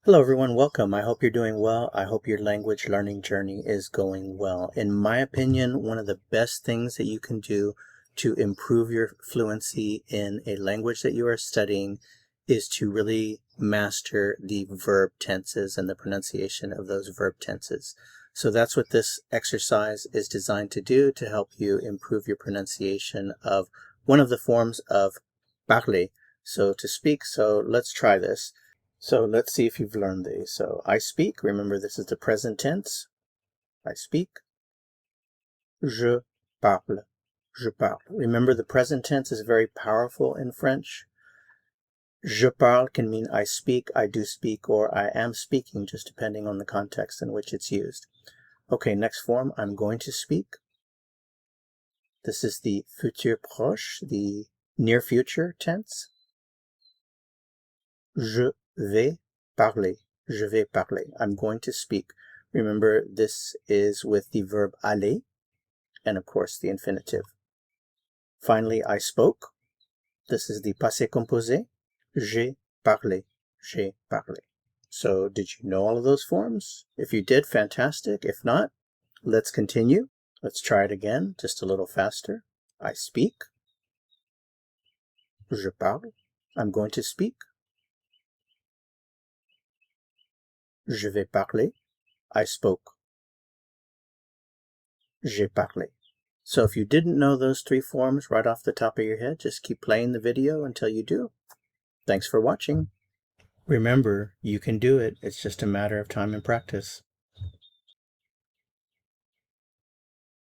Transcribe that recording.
Hello everyone, welcome. I hope you're doing well. I hope your language learning journey is going well. In my opinion, one of the best things that you can do to improve your fluency in a language that you are studying is to really master the verb tenses and the pronunciation of those verb tenses. So that's what this exercise is designed to do, to help you improve your pronunciation of one of the forms of parler, so to speak. So let's try this. So let's see if you've learned these. So I speak, remember this is the present tense. I speak. Je parle. Je parle. Remember the present tense is very powerful in French. Je parle can mean I speak, I do speak, or I am speaking, just depending on the context in which it's used. Okay, next form, I'm going to speak. This is the futur proche, the near future tense. Je vais parler. Je vais parler. I'm going to speak. Remember, this is with the verb aller, and of course the infinitive. Finally, I spoke. This is the passé composé. J'ai parlé. J'ai parlé. So, did you know all of those forms? If you did, fantastic. If not, let's continue. Let's try it again, just a little faster. I speak. Je parle. I'm going to speak. Je vais parler. I spoke. J'ai parlé. So if you didn't know those three forms right off the top of your head, just keep playing the video until you do. Thanks for watching. Remember, you can do it. It's just a matter of time and practice.